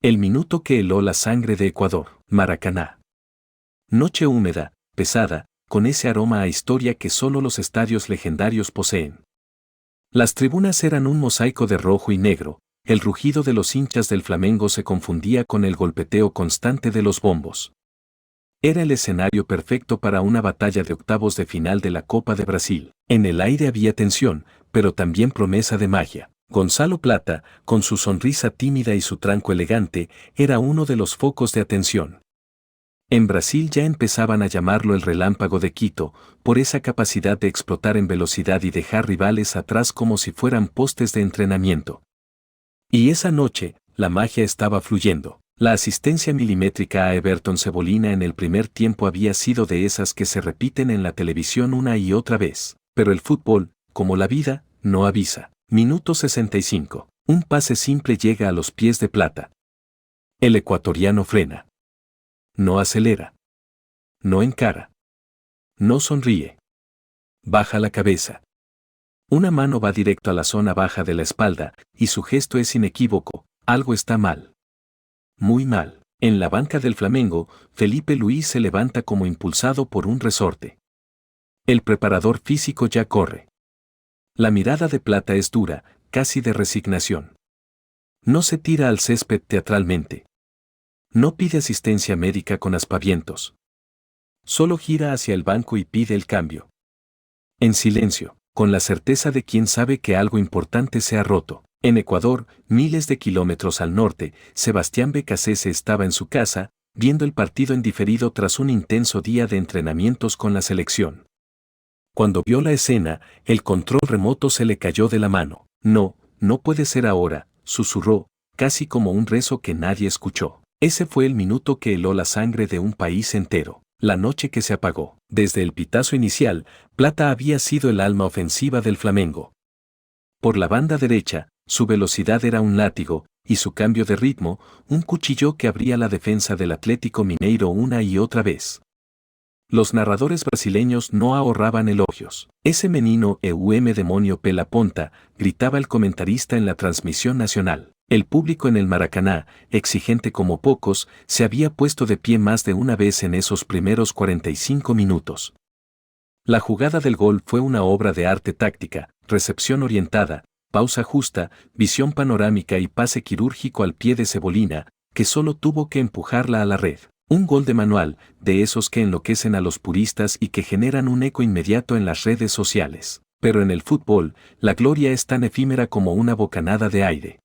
El minuto que heló la sangre de Ecuador. Maracaná. Noche húmeda, pesada, con ese aroma a historia que solo los estadios legendarios poseen. Las tribunas eran un mosaico de rojo y negro, el rugido de los hinchas del Flamengo se confundía con el golpeteo constante de los bombos. Era el escenario perfecto para una batalla de octavos de final de la Copa de Brasil. En el aire había tensión, pero también promesa de magia. Gonzalo Plata, con su sonrisa tímida y su tranco elegante, era uno de los focos de atención. En Brasil ya empezaban a llamarlo el relámpago de Quito, por esa capacidad de explotar en velocidad y dejar rivales atrás como si fueran postes de entrenamiento. Y esa noche, la magia estaba fluyendo. La asistencia milimétrica a Everton Cebolinha en el primer tiempo había sido de esas que se repiten en la televisión una y otra vez. Pero el fútbol, como la vida, no avisa. Minuto 65. Un pase simple llega a los pies de Plata. El ecuatoriano frena. No acelera. No encara. No sonríe. Baja la cabeza. Una mano va directo a la zona baja de la espalda, y su gesto es inequívoco: algo está mal. Muy mal. En la banca del Flamengo, Felipe Luís se levanta como impulsado por un resorte. El preparador físico ya corre. La mirada de Plata es dura, casi de resignación. No se tira al césped teatralmente. No pide asistencia médica con aspavientos. Solo gira hacia el banco y pide el cambio. En silencio, con la certeza de quien sabe que algo importante se ha roto. En Ecuador, miles de kilómetros al norte, Sebastián Becasese estaba en su casa, viendo el partido en diferido tras un intenso día de entrenamientos con la selección. Cuando vio la escena, el control remoto se le cayó de la mano. No, no puede ser ahora, susurró, casi como un rezo que nadie escuchó. Ese fue el minuto que heló la sangre de un país entero. La noche que se apagó. Desde el pitazo inicial, Plata había sido el alma ofensiva del Flamengo. Por la banda derecha, su velocidad era un látigo, y su cambio de ritmo, un cuchillo que abría la defensa del Atlético Mineiro una y otra vez. Los narradores brasileños no ahorraban elogios. Ese menino demonio pela ponta, gritaba el comentarista en la transmisión nacional. El público en el Maracaná, exigente como pocos, se había puesto de pie más de una vez en esos primeros 45 minutos. La jugada del gol fue una obra de arte táctica, recepción orientada, pausa justa, visión panorámica y pase quirúrgico al pie de Cebolinha, que solo tuvo que empujarla a la red. Un gol de manual, de esos que enloquecen a los puristas y que generan un eco inmediato en las redes sociales. Pero en el fútbol, la gloria es tan efímera como una bocanada de aire.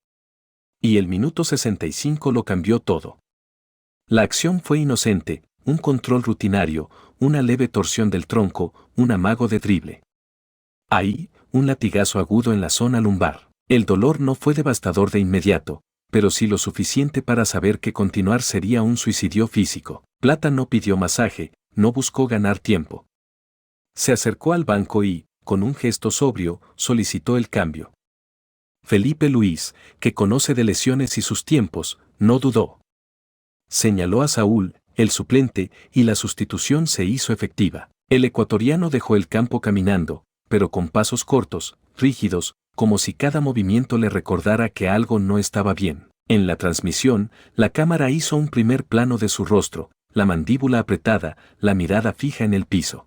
Y el minuto 65 lo cambió todo. La acción fue inocente, un control rutinario, una leve torsión del tronco, un amago de drible. Ahí, un latigazo agudo en la zona lumbar. El dolor no fue devastador de inmediato, pero sí lo suficiente para saber que continuar sería un suicidio físico. Plata no pidió masaje, no buscó ganar tiempo. Se acercó al banco y, con un gesto sobrio, solicitó el cambio. Felipe Luís, que conoce de lesiones y sus tiempos, no dudó. Señaló a Saúl, el suplente, y la sustitución se hizo efectiva. El ecuatoriano dejó el campo caminando, pero con pasos cortos, rígidos, como si cada movimiento le recordara que algo no estaba bien. En la transmisión, la cámara hizo un primer plano de su rostro, la mandíbula apretada, la mirada fija en el piso.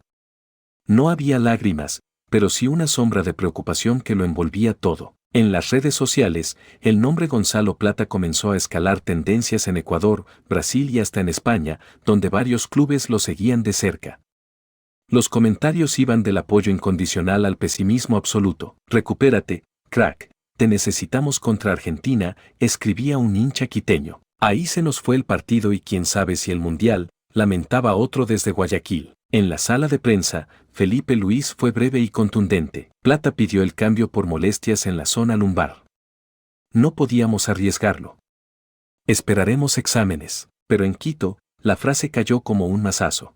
No había lágrimas, pero sí una sombra de preocupación que lo envolvía todo. En las redes sociales, el nombre Gonzalo Plata comenzó a escalar tendencias en Ecuador, Brasil y hasta en España, donde varios clubes lo seguían de cerca. Los comentarios iban del apoyo incondicional al pesimismo absoluto. Recupérate, crack, te necesitamos contra Argentina, escribía un hincha quiteño. Ahí se nos fue el partido y quién sabe si el mundial, lamentaba otro desde Guayaquil. En la sala de prensa, Felipe Luís fue breve y contundente. Plata pidió el cambio por molestias en la zona lumbar. No podíamos arriesgarlo. Esperaremos exámenes. Pero en Quito, la frase cayó como un mazazo.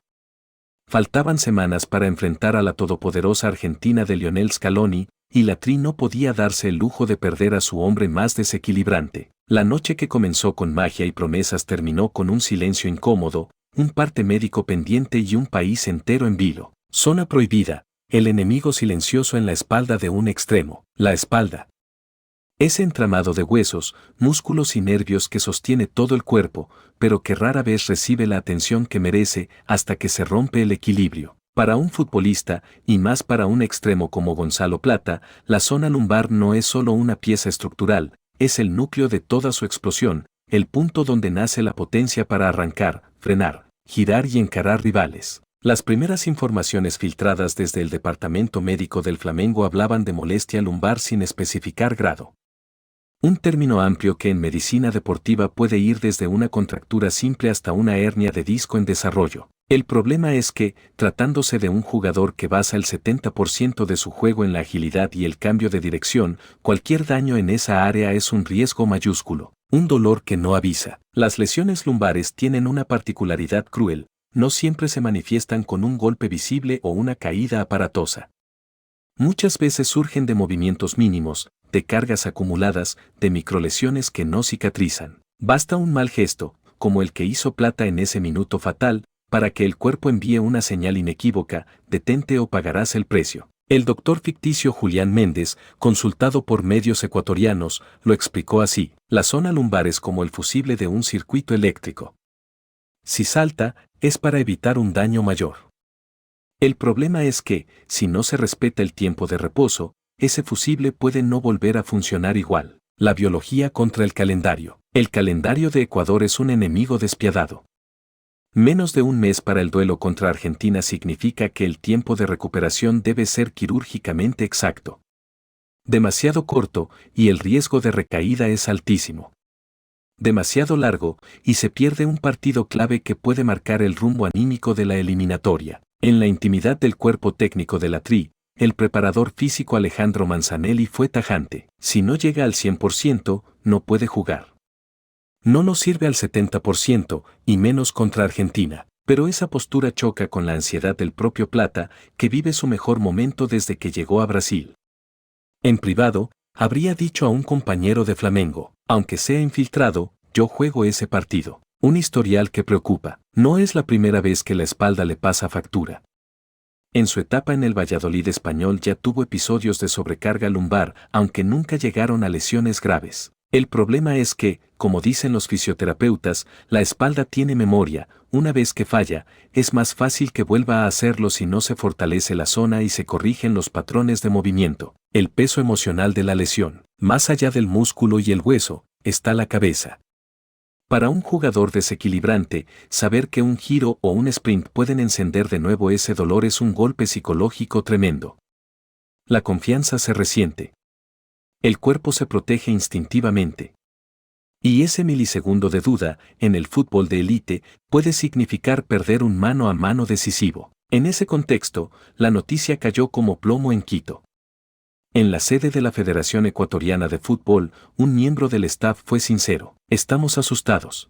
Faltaban semanas para enfrentar a la todopoderosa Argentina de Lionel Scaloni, y la Tri no podía darse el lujo de perder a su hombre más desequilibrante. La noche que comenzó con magia y promesas terminó con un silencio incómodo, un parte médico pendiente y un país entero en vilo. Zona prohibida, el enemigo silencioso en la espalda de un extremo. La espalda. Ese entramado de huesos, músculos y nervios que sostiene todo el cuerpo, pero que rara vez recibe la atención que merece hasta que se rompe el equilibrio. Para un futbolista, y más para un extremo como Gonzalo Plata, la zona lumbar no es solo una pieza estructural, es el núcleo de toda su explosión, el punto donde nace la potencia para arrancar, frenar, girar y encarar rivales. Las primeras informaciones filtradas desde el departamento médico del Flamengo hablaban de molestia lumbar sin especificar grado. Un término amplio que en medicina deportiva puede ir desde una contractura simple hasta una hernia de disco en desarrollo. El problema es que, tratándose de un jugador que basa el 70% de su juego en la agilidad y el cambio de dirección, cualquier daño en esa área es un riesgo mayúsculo, un dolor que no avisa. Las lesiones lumbares tienen una particularidad cruel, no siempre se manifiestan con un golpe visible o una caída aparatosa. Muchas veces surgen de movimientos mínimos, de cargas acumuladas, de microlesiones que no cicatrizan. Basta un mal gesto, como el que hizo Plata en ese minuto fatal, para que el cuerpo envíe una señal inequívoca, detente o pagarás el precio. El doctor ficticio Julián Méndez, consultado por medios ecuatorianos, lo explicó así: la zona lumbar es como el fusible de un circuito eléctrico. Si salta, es para evitar un daño mayor. El problema es que, si no se respeta el tiempo de reposo, ese fusible puede no volver a funcionar igual. La biología contra el calendario. El calendario de Ecuador es un enemigo despiadado. Menos de un mes para el duelo contra Argentina significa que el tiempo de recuperación debe ser quirúrgicamente exacto. Demasiado corto, y el riesgo de recaída es altísimo. Demasiado largo, y se pierde un partido clave que puede marcar el rumbo anímico de la eliminatoria. En la intimidad del cuerpo técnico de la Tri, el preparador físico Alejandro Manzanelli fue tajante: si no llega al 100%, no puede jugar. No nos sirve al 70%, y menos contra Argentina. Pero esa postura choca con la ansiedad del propio Plata, que vive su mejor momento desde que llegó a Brasil. En privado, habría dicho a un compañero de Flamengo: aunque sea infiltrado, yo juego ese partido. Un historial que preocupa. No es la primera vez que la espalda le pasa factura. En su etapa en el Valladolid español ya tuvo episodios de sobrecarga lumbar, aunque nunca llegaron a lesiones graves. El problema es que, como dicen los fisioterapeutas, la espalda tiene memoria. Una vez que falla, es más fácil que vuelva a hacerlo si no se fortalece la zona y se corrigen los patrones de movimiento. El peso emocional de la lesión. Más allá del músculo y el hueso, está la cabeza. Para un jugador desequilibrante, saber que un giro o un sprint pueden encender de nuevo ese dolor es un golpe psicológico tremendo. La confianza se resiente. El cuerpo se protege instintivamente. Y ese milisegundo de duda, en el fútbol de élite, puede significar perder un mano a mano decisivo. En ese contexto, la noticia cayó como plomo en Quito. En la sede de la Federación Ecuatoriana de Fútbol, un miembro del staff fue sincero: estamos asustados.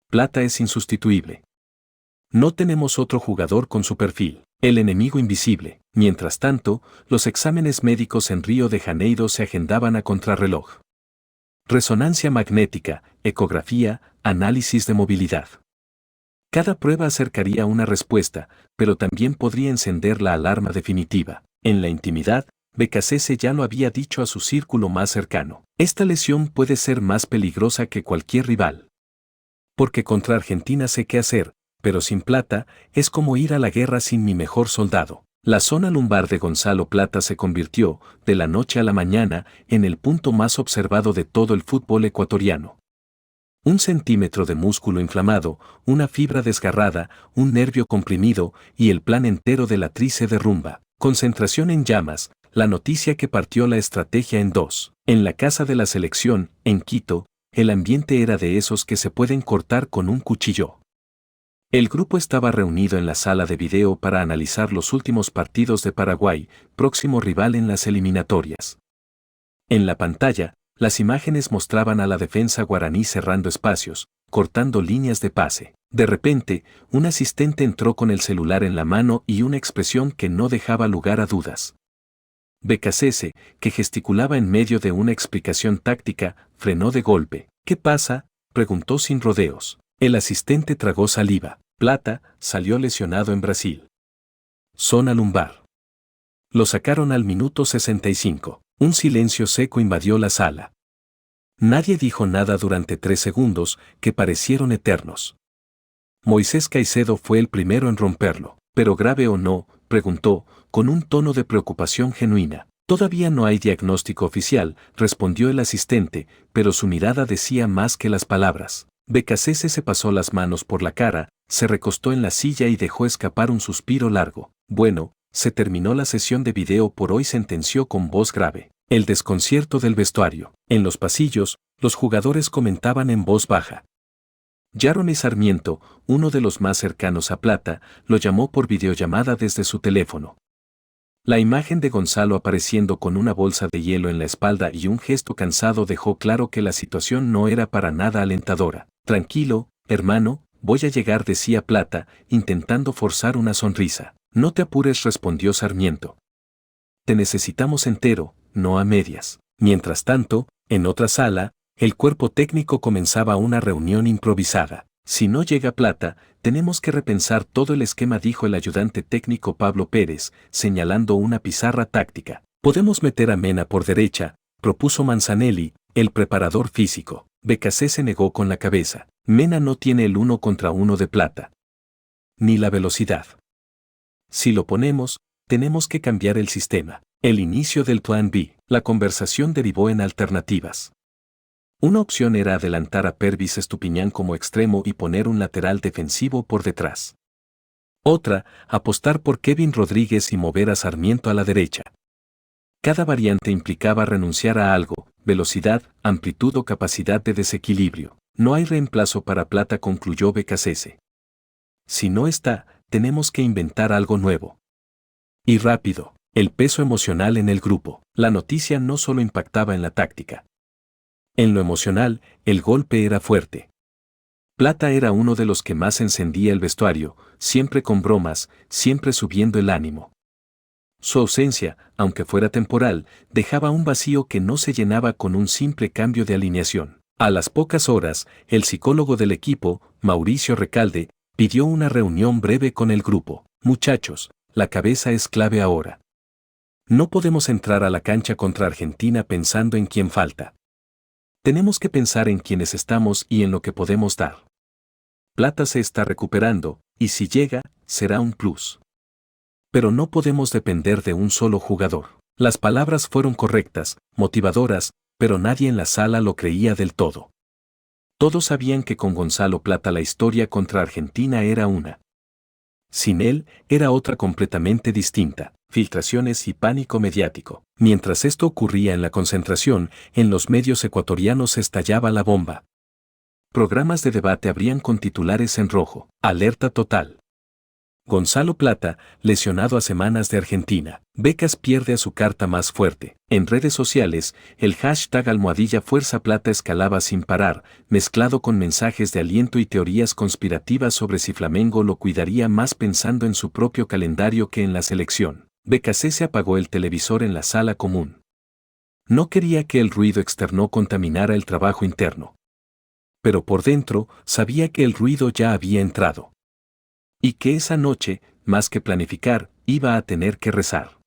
Plata es insustituible. No tenemos otro jugador con su perfil. El enemigo invisible. Mientras tanto, los exámenes médicos en Río de Janeiro se agendaban a contrarreloj. Resonancia magnética, ecografía, análisis de movilidad. Cada prueba acercaría una respuesta, pero también podría encender la alarma definitiva. En la intimidad, Becasese ya lo había dicho a su círculo más cercano: esta lesión puede ser más peligrosa que cualquier rival. Porque contra Argentina sé qué hacer, pero sin Plata, es como ir a la guerra sin mi mejor soldado. La zona lumbar de Gonzalo Plata se convirtió, de la noche a la mañana, en el punto más observado de todo el fútbol ecuatoriano. 1 centímetro de músculo inflamado, una fibra desgarrada, un nervio comprimido, y el plan entero de la Tri se derrumba. Concentración en llamas, la noticia que partió la estrategia en dos. En la casa de la selección, en Quito, el ambiente era de esos que se pueden cortar con un cuchillo. El grupo estaba reunido en la sala de video para analizar los últimos partidos de Paraguay, próximo rival en las eliminatorias. En la pantalla, las imágenes mostraban a la defensa guaraní cerrando espacios, cortando líneas de pase. De repente, un asistente entró con el celular en la mano y una expresión que no dejaba lugar a dudas. Becasese, que gesticulaba en medio de una explicación táctica, frenó de golpe. ¿Qué pasa?, preguntó sin rodeos. El asistente tragó saliva. Plata salió lesionado en Brasil. Zona lumbar. Lo sacaron al minuto 65. Un silencio seco invadió la sala. Nadie dijo nada durante 3 segundos, que parecieron eternos. Moisés Caicedo fue el primero en romperlo. ¿Pero grave o no?, preguntó, con un tono de preocupación genuina. Todavía no hay diagnóstico oficial, respondió el asistente, pero su mirada decía más que las palabras. Becasese se pasó las manos por la cara, se recostó en la silla y dejó escapar un suspiro largo. Bueno, se terminó la sesión de video por hoy, sentenció con voz grave. El desconcierto del vestuario. En los pasillos, los jugadores comentaban en voz baja. Jaroni Sarmiento, uno de los más cercanos a Plata, lo llamó por videollamada desde su teléfono. La imagen de Gonzalo apareciendo con una bolsa de hielo en la espalda y un gesto cansado dejó claro que la situación no era para nada alentadora. Tranquilo, hermano, voy a llegar, decía Plata, intentando forzar una sonrisa. No te apures, respondió Sarmiento. Te necesitamos entero, no a medias. Mientras tanto, en otra sala, el cuerpo técnico comenzaba una reunión improvisada. Si no llega Plata, tenemos que repensar todo el esquema, dijo el ayudante técnico Pablo Pérez, señalando una pizarra táctica. Podemos meter a Mena por derecha, propuso Manzanelli, el preparador físico. Becasé se negó con la cabeza. Mena no tiene el 1 contra 1 de Plata. Ni la velocidad. Si lo ponemos, tenemos que cambiar el sistema. El inicio del plan B. La conversación derivó en alternativas. Una opción era adelantar a Pervis Estupiñán como extremo y poner un lateral defensivo por detrás. Otra, apostar por Kevin Rodríguez y mover a Sarmiento a la derecha. Cada variante implicaba renunciar a algo: velocidad, amplitud o capacidad de desequilibrio. No hay reemplazo para Plata, concluyó Becasese. Si no está, tenemos que inventar algo nuevo. Y rápido. El peso emocional en el grupo. La noticia no solo impactaba en la táctica. En lo emocional, el golpe era fuerte. Plata era uno de los que más encendía el vestuario, siempre con bromas, siempre subiendo el ánimo. Su ausencia, aunque fuera temporal, dejaba un vacío que no se llenaba con un simple cambio de alineación. A las pocas horas, el psicólogo del equipo, Mauricio Recalde, pidió una reunión breve con el grupo. Muchachos, la cabeza es clave ahora. No podemos entrar a la cancha contra Argentina pensando en quién falta. Tenemos que pensar en quiénes estamos y en lo que podemos dar. Plata se está recuperando, y si llega, será un plus. Pero no podemos depender de un solo jugador. Las palabras fueron correctas, motivadoras, pero nadie en la sala lo creía del todo. Todos sabían que con Gonzalo Plata la historia contra Argentina era una. Sin él, era otra completamente distinta. Filtraciones y pánico mediático. Mientras esto ocurría en la concentración, en los medios ecuatorianos estallaba la bomba. Programas de debate abrían con titulares en rojo. Alerta total. Gonzalo Plata, lesionado a semanas de Argentina. Becas pierde a su carta más fuerte. En redes sociales, el hashtag #FuerzaPlata escalaba sin parar, mezclado con mensajes de aliento y teorías conspirativas sobre si Flamengo lo cuidaría más pensando en su propio calendario que en la selección. Becasese apagó el televisor en la sala común. No quería que el ruido externo contaminara el trabajo interno. Pero por dentro, sabía que el ruido ya había entrado. Y que esa noche, más que planificar, iba a tener que rezar.